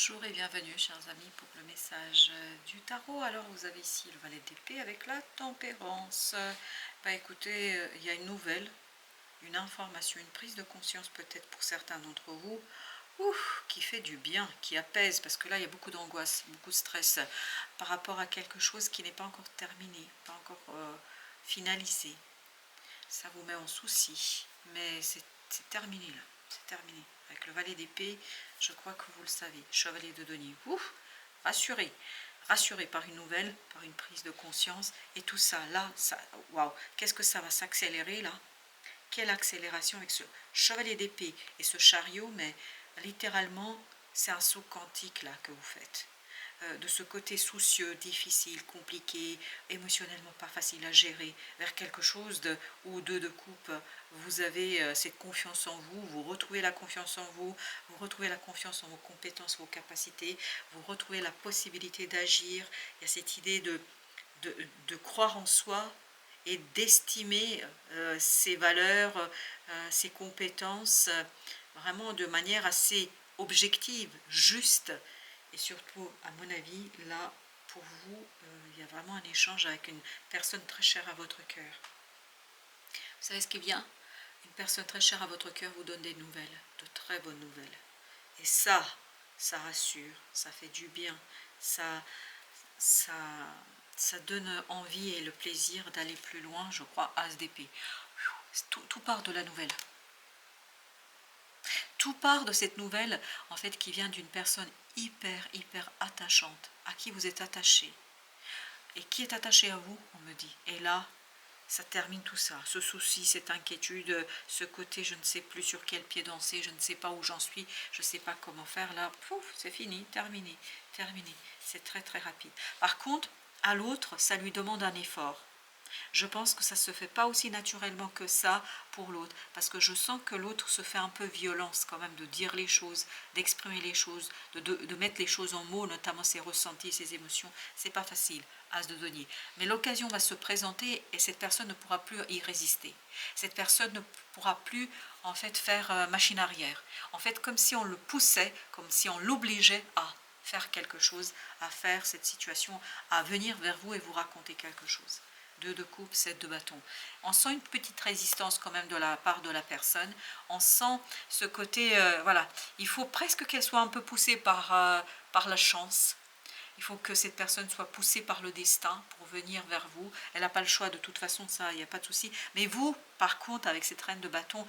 Bonjour et bienvenue chers amis pour le message du tarot. Alors vous avez ici le valet d'épée avec la tempérance. Écoutez, il y a une nouvelle, une information, une prise de conscience peut-être pour certains d'entre vous, qui fait du bien, qui apaise, parce que là il y a beaucoup d'angoisse, beaucoup de stress par rapport à quelque chose qui n'est pas encore terminé, pas encore finalisé. Ça vous met en souci, mais c'est terminé là, c'est terminé. Avec le valet d'épée, je crois que vous le savez, chevalier de denier, rassuré, rassuré par une nouvelle, par une prise de conscience, et tout ça, là, ça, waouh, qu'est-ce que ça va s'accélérer là? Quelle accélération avec ce chevalier d'épée et ce chariot, mais littéralement, c'est un saut quantique là que vous faites. De ce côté soucieux, difficile, compliqué, émotionnellement pas facile à gérer, vers quelque chose ou de coupe, vous avez cette confiance en vous, vous retrouvez la confiance en vous, vous retrouvez la confiance en vos compétences, vos capacités, vous retrouvez la possibilité d'agir, il y a cette idée de croire en soi et d'estimer ses valeurs, ses compétences, vraiment de manière assez objective, juste, et surtout, à mon avis, là, pour vous, il y a vraiment un échange avec une personne très chère à votre cœur. Vous savez ce qui vient? Une personne très chère à votre cœur vous donne des nouvelles, de très bonnes nouvelles. Et ça rassure, ça fait du bien, ça, ça, ça donne envie et le plaisir d'aller plus loin, je crois, As d'épée. Tout part de la nouvelle. Tout part de cette nouvelle, en fait, qui vient d'une personne hyper attachante, à qui vous êtes attaché. Et qui est attaché à vous, on me dit. Et là, ça termine tout ça. Ce souci, cette inquiétude, ce côté, je ne sais plus sur quel pied danser, je ne sais pas où j'en suis, je ne sais pas comment faire. Là, pouf, c'est fini, terminé, terminé. C'est très rapide. Par contre, à l'autre, ça lui demande un effort. Je pense que ça ne se fait pas aussi naturellement que ça pour l'autre, parce que je sens que l'autre se fait un peu violence quand même de dire les choses, d'exprimer les choses, de mettre les choses en mots, notamment ses ressentis, ses émotions. C'est pas facile, As de denier. Mais l'occasion va se présenter et cette personne ne pourra plus y résister. Cette personne ne pourra plus en fait faire machine arrière. En fait, comme si on le poussait, comme si on l'obligeait à faire quelque chose, à faire cette situation, à venir vers vous et vous raconter quelque chose. 2 de coupe, 7 de bâton. On sent une petite résistance quand même de la part de la personne. On sent ce côté, voilà, il faut presque qu'elle soit un peu poussée par la chance. Il faut que cette personne soit poussée par le destin pour venir vers vous. Elle n'a pas le choix de toute façon, ça, il n'y a pas de souci. Mais vous, par contre, avec cette reine de bâton,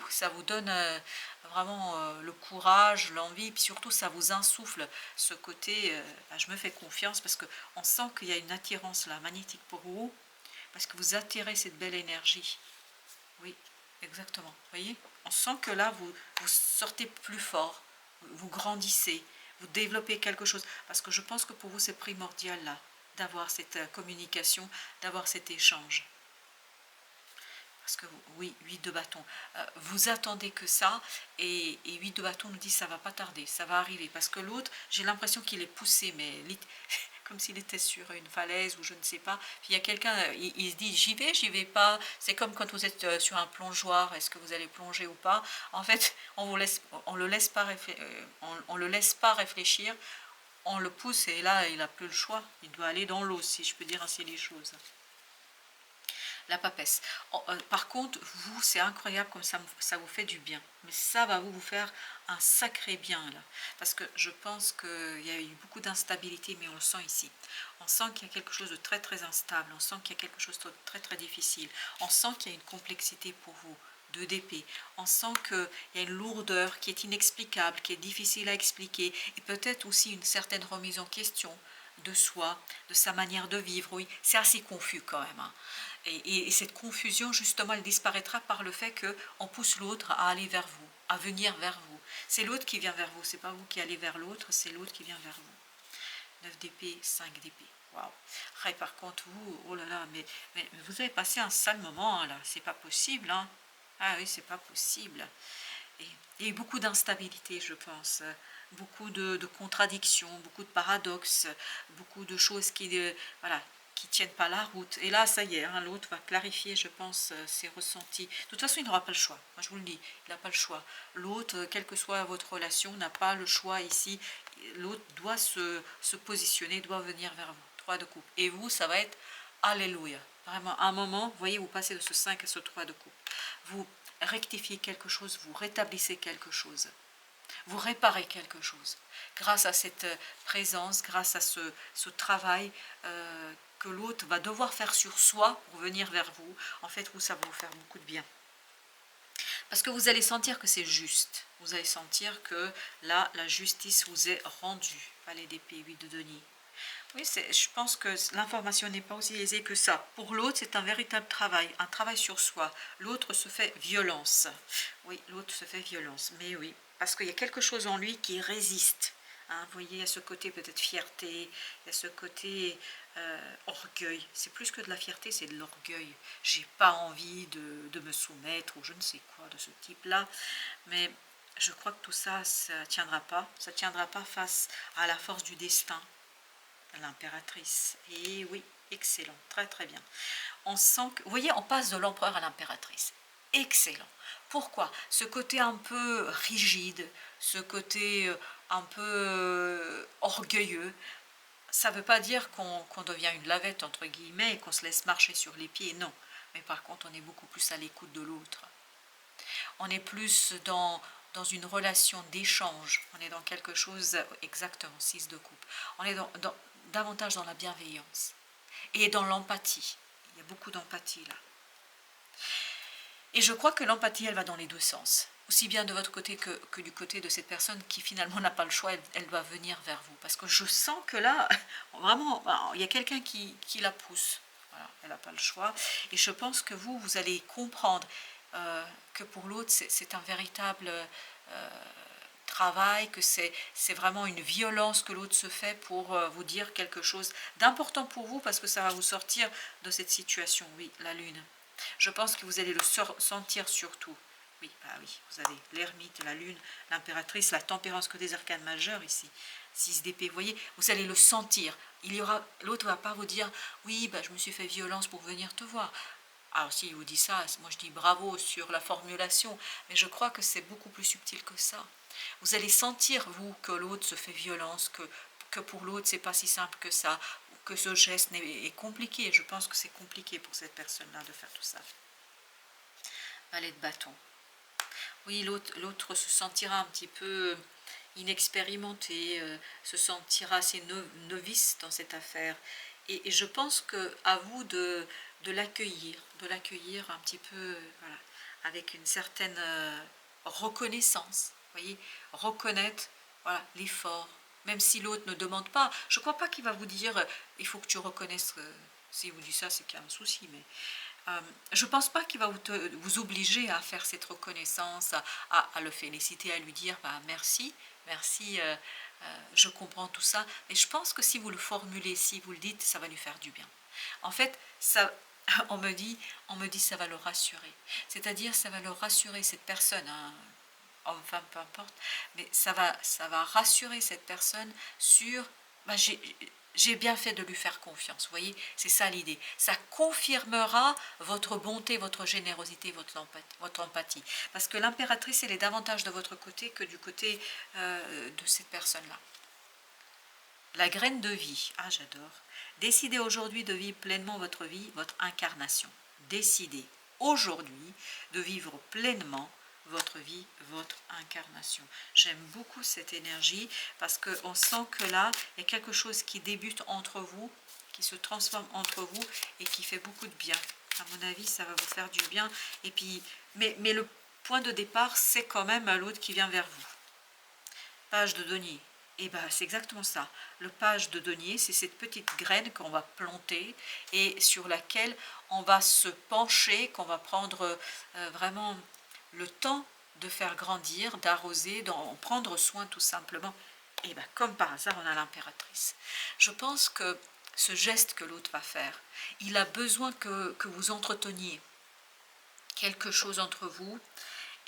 ça vous donne vraiment le courage, l'envie, puis surtout ça vous insuffle ce côté, je me fais confiance parce qu'on sent qu'il y a une attirance là, magnétique pour vous, parce que vous attirez cette belle énergie. Oui, exactement. Vous voyez, on sent que là, vous sortez plus fort, vous grandissez, vous développez quelque chose. Parce que je pense que pour vous, c'est primordial là, d'avoir cette communication, d'avoir cet échange. Parce que oui, 8 de bâton. Vous attendez que ça, et 8 de bâton nous dit ça va pas tarder, ça va arriver. Parce que l'autre, j'ai l'impression qu'il est poussé, mais comme s'il était sur une falaise ou je ne sais pas. Puis il y a quelqu'un, il se dit j'y vais pas. C'est comme quand vous êtes sur un plongeoir, est-ce que vous allez plonger ou pas? En fait, on le laisse pas on le laisse pas réfléchir, on le pousse et là il n'a plus le choix. Il doit aller dans l'eau, si je peux dire ainsi les choses. La papesse. Par contre, vous, c'est incroyable comme ça vous fait du bien. Mais ça va vous faire un sacré bien là. Parce que je pense qu'il y a eu beaucoup d'instabilité, mais on le sent ici. On sent qu'il y a quelque chose de très instable. On sent qu'il y a quelque chose de très difficile. On sent qu'il y a une complexité pour vous. 2 d'épée. On sent qu'il y a une lourdeur qui est inexplicable, qui est difficile à expliquer. Et peut-être aussi une certaine remise en question de soi, de sa manière de vivre. Oui, c'est assez confus quand même. Hein. Et cette confusion, justement, elle disparaîtra par le fait qu'on pousse l'autre à aller vers vous, à venir vers vous. C'est l'autre qui vient vers vous, c'est pas vous qui allez vers l'autre, c'est l'autre qui vient vers vous. 9 d'épée, 5 d'épée. Waouh. Et par contre, vous, oh là là, mais vous avez passé un sale moment, là, c'est pas possible, hein. Ah oui, c'est pas possible. Et il y a eu beaucoup d'instabilité, je pense, beaucoup de contradictions, beaucoup de paradoxes, beaucoup de choses qui, voilà, qui tiennent pas la route. Et là, ça y est, hein, l'autre va clarifier, je pense, ses ressentis. De toute façon, il n'aura pas le choix. Moi, je vous le dis, il n'a pas le choix. L'autre, quelle que soit votre relation, n'a pas le choix ici. L'autre doit se positionner, doit venir vers vous. 3 de coupe. Et vous, ça va être alléluia. Vraiment, à un moment, vous voyez, vous passez de ce 5 à ce 3 de coupe. Vous rectifiez quelque chose, vous rétablissez quelque chose. Vous réparez quelque chose grâce à cette présence, grâce à ce travail que l'autre va devoir faire sur soi pour venir vers vous. En fait, vous, ça va vous faire beaucoup de bien. Parce que vous allez sentir que c'est juste. Vous allez sentir que là, la justice vous est rendue. Valet d'épée, 8 de denier. Oui, je pense que l'information n'est pas aussi aisée que ça. Pour l'autre, c'est un véritable travail, un travail sur soi. L'autre se fait violence. Oui, l'autre se fait violence, mais oui, parce qu'il y a quelque chose en lui qui résiste. Hein, vous voyez, il y a ce côté peut-être fierté, il y a ce côté orgueil. C'est plus que de la fierté, c'est de l'orgueil. J'ai pas envie de me soumettre ou je ne sais quoi de ce type-là, mais je crois que tout ça, ça tiendra pas. Ça tiendra pas face à la force du destin. L'impératrice. Et oui, excellent, très très bien. On sent que, vous voyez, on passe de l'empereur à l'impératrice. Excellent. Pourquoi? Ce côté un peu rigide, ce côté un peu orgueilleux, ça ne veut pas dire qu'on devient une lavette, entre guillemets, et qu'on se laisse marcher sur les pieds, non. Mais par contre, on est beaucoup plus à l'écoute de l'autre. On est plus dans une relation d'échange. On est dans quelque chose, exactement, 6 de coupe. On est davantage dans la bienveillance et dans l'empathie. Il y a beaucoup d'empathie là. Et je crois que l'empathie, elle va dans les deux sens. Aussi bien de votre côté que du côté de cette personne qui finalement n'a pas le choix, elle doit venir vers vous. Parce que je sens que là, vraiment, il y a quelqu'un qui la pousse. Voilà, elle n'a pas le choix. Et je pense que vous allez comprendre que pour l'autre, c'est un véritable travail, que c'est vraiment une violence que l'autre se fait pour vous dire quelque chose d'important pour vous, parce que ça va vous sortir de cette situation. Oui, la lune. Je pense que vous allez le sentir surtout. Oui, bah oui, vous avez l'ermite, la lune, l'impératrice, la tempérance, que des arcanes majeures ici. 6 d'épée, vous voyez, vous allez le sentir. L'autre ne va pas vous dire, oui, bah, je me suis fait violence pour venir te voir. Alors si il vous dit ça, moi je dis bravo sur la formulation, mais je crois que c'est beaucoup plus subtil que ça. Vous allez sentir, vous, que l'autre se fait violence, que pour l'autre c'est pas si simple que ça, que ce geste est compliqué. Je pense que c'est compliqué pour cette personne-là de faire tout ça. Valet de bâton. Oui, l'autre se sentira un petit peu inexpérimenté, se sentira assez novice dans cette affaire. Et je pense que à vous de l'accueillir un petit peu, voilà, avec une certaine reconnaissance, voyez, reconnaître, voilà, l'effort, même si l'autre ne demande pas. Je ne crois pas qu'il va vous dire il faut que tu reconnaisses, s'il vous dit ça, c'est qu'il y a un souci, mais je ne pense pas qu'il va vous obliger à faire cette reconnaissance, à le féliciter, à lui dire bah, merci, je comprends tout ça. Mais je pense que si vous le formulez, si vous le dites, ça va lui faire du bien. En fait, ça, on me dit ça va le rassurer. C'est-à-dire, ça va le rassurer, cette personne, hein, homme, femme, peu importe, mais ça va rassurer cette personne sur bah, j'ai bien fait de lui faire confiance, vous voyez, c'est ça l'idée. Ça confirmera votre bonté, votre générosité, votre empathie. Parce que l'impératrice, elle est davantage de votre côté que du côté de cette personne-là. La graine de vie, ah j'adore. Décidez aujourd'hui de vivre pleinement votre vie, votre incarnation. Décidez aujourd'hui de vivre pleinement votre vie, votre incarnation. J'aime beaucoup cette énergie parce qu'on sent que là, il y a quelque chose qui débute entre vous, qui se transforme entre vous et qui fait beaucoup de bien. À mon avis, ça va vous faire du bien. Et puis, mais le point de départ, c'est quand même l'autre qui vient vers vous. Page de denier. Et bien, c'est exactement ça. Le page de denier, c'est cette petite graine qu'on va planter et sur laquelle on va se pencher, qu'on va prendre vraiment le temps de faire grandir, d'arroser, d'en prendre soin tout simplement. Et bien, comme par hasard, on a l'impératrice. Je pense que ce geste que l'autre va faire, il a besoin que vous entreteniez quelque chose entre vous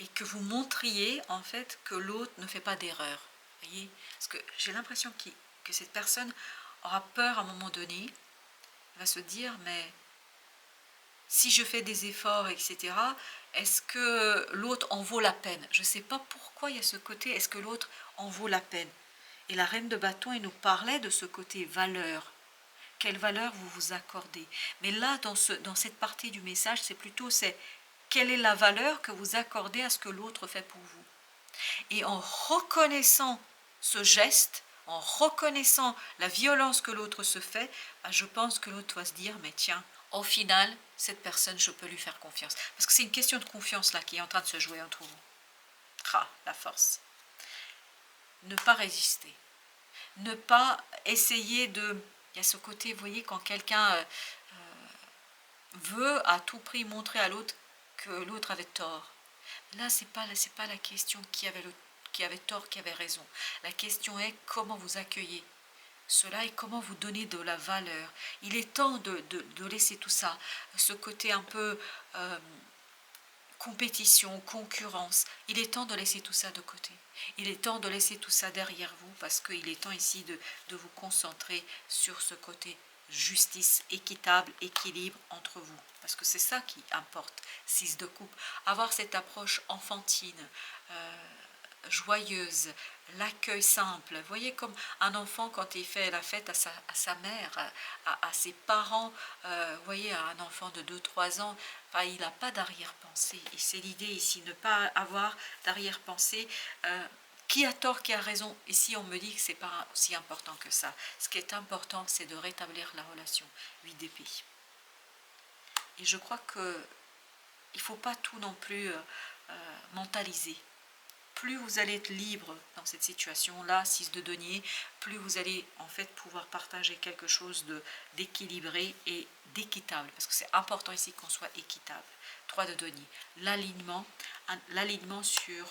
et que vous montriez en fait que l'autre ne fait pas d'erreur. Voyez, parce que j'ai l'impression que cette personne aura peur à un moment donné, va se dire, mais si je fais des efforts, etc., est-ce que l'autre en vaut la peine? Je ne sais pas pourquoi il y a ce côté, est-ce que l'autre en vaut la peine? Et la reine de bâton, elle nous parlait de ce côté valeur. Quelle valeur vous vous accordez? Mais là, dans cette partie du message, c'est quelle est la valeur que vous accordez à ce que l'autre fait pour vous? Et en reconnaissant ce geste, en reconnaissant la violence que l'autre se fait, je pense que l'autre doit se dire, mais tiens, au final, cette personne, je peux lui faire confiance. Parce que c'est une question de confiance là qui est en train de se jouer entre vous. Ah, la force. Ne pas résister. Ne pas essayer de... Il y a ce côté, vous voyez, quand quelqu'un veut à tout prix montrer à l'autre que l'autre avait tort. Là, c'est pas la question qui avait tort, qui avait raison. La question est comment vous accueillez cela et comment vous donnez de la valeur. Il est temps de laisser tout ça, ce côté un peu compétition, concurrence. Il est temps de laisser tout ça de côté. Il est temps de laisser tout ça derrière vous parce qu'il est temps ici de vous concentrer sur ce côté justice, équitable, équilibre entre vous. Parce que c'est ça qui importe, 6 de coupe. Avoir cette approche enfantine, joyeuse, l'accueil simple. Vous voyez comme un enfant quand il fait la fête à sa mère, à ses parents, vous voyez un enfant de 2-3 ans, enfin, il n'a pas d'arrière-pensée. Et c'est l'idée ici, ne pas avoir d'arrière-pensée. Qui a tort, qui a raison? Ici, on me dit que ce n'est pas aussi important que ça. Ce qui est important, c'est de rétablir la relation. 8 d'épée. Et je crois qu'il ne faut pas tout non plus mentaliser. Plus vous allez être libre dans cette situation-là, 6 de denier, plus vous allez en fait pouvoir partager quelque chose d'équilibré et d'équitable. Parce que c'est important ici qu'on soit équitable. 3 de denier. L'alignement sur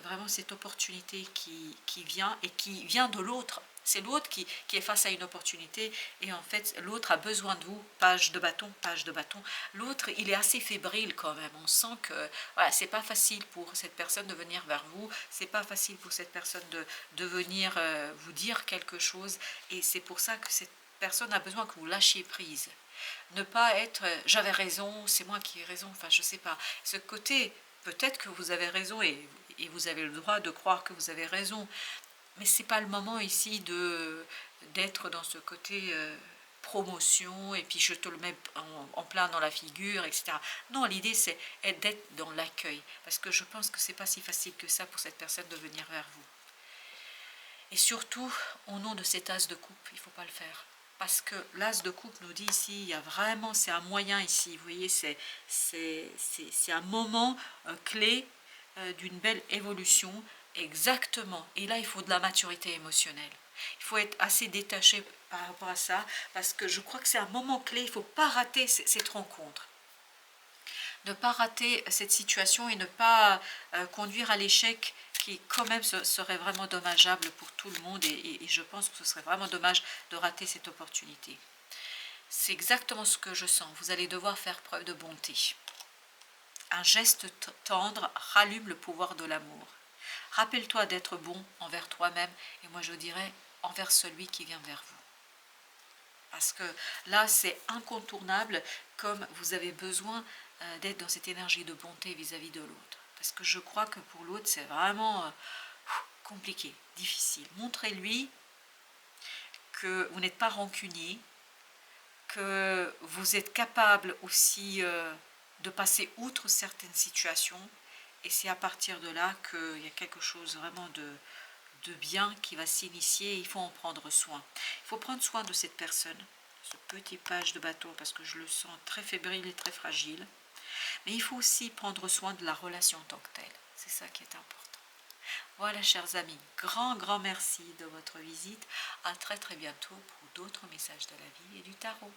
vraiment cette opportunité qui vient et qui vient de l'autre. C'est l'autre qui est face à une opportunité et en fait l'autre a besoin de vous, page de bâton, page de bâton. L'autre il est assez fébrile quand même, on sent que voilà, c'est pas facile pour cette personne de venir vers vous, c'est pas facile pour cette personne de venir vous dire quelque chose et c'est pour ça que cette personne a besoin que vous lâchiez prise. Ne pas être j'avais raison, c'est moi qui ai raison, enfin je sais pas. Ce côté, peut-être que vous avez raison et vous avez le droit de croire que vous avez raison, mais c'est pas le moment ici d'être dans ce côté promotion et puis je te le mets en plein dans la figure, etc. Non, l'idée c'est d'être dans l'accueil parce que je pense que c'est pas si facile que ça pour cette personne de venir vers vous. Et surtout, au nom de cet as de coupe, il ne faut pas le faire. Parce que l'as de coupe nous dit ici, il y a vraiment, c'est un moyen ici, vous voyez, c'est un moment clé d'une belle évolution, exactement. Et là, il faut de la maturité émotionnelle. Il faut être assez détaché par rapport à ça, parce que je crois que c'est un moment clé, il ne faut pas rater cette rencontre. Ne pas rater cette situation et ne pas conduire à l'échec qui quand même serait vraiment dommageable pour tout le monde et je pense que ce serait vraiment dommage de rater cette opportunité. C'est exactement ce que je sens. Vous allez devoir faire preuve de bonté. Un geste tendre rallume le pouvoir de l'amour. Rappelle-toi d'être bon envers toi-même et moi je dirais envers celui qui vient vers vous. Parce que là c'est incontournable comme vous avez besoin d'être dans cette énergie de bonté vis-à-vis de l'autre. Parce que je crois que pour l'autre, c'est vraiment compliqué, difficile. Montrez-lui que vous n'êtes pas rancunier, que vous êtes capable aussi de passer outre certaines situations. Et c'est à partir de là qu'il y a quelque chose vraiment de bien qui va s'initier. Il faut en prendre soin. Il faut prendre soin de cette personne, ce petit page de bâton, parce que je le sens très fébrile et très fragile. Mais il faut aussi prendre soin de la relation en tant que telle. C'est ça qui est important. Voilà, chers amis, grand merci de votre visite. À très bientôt pour d'autres messages de la vie et du tarot.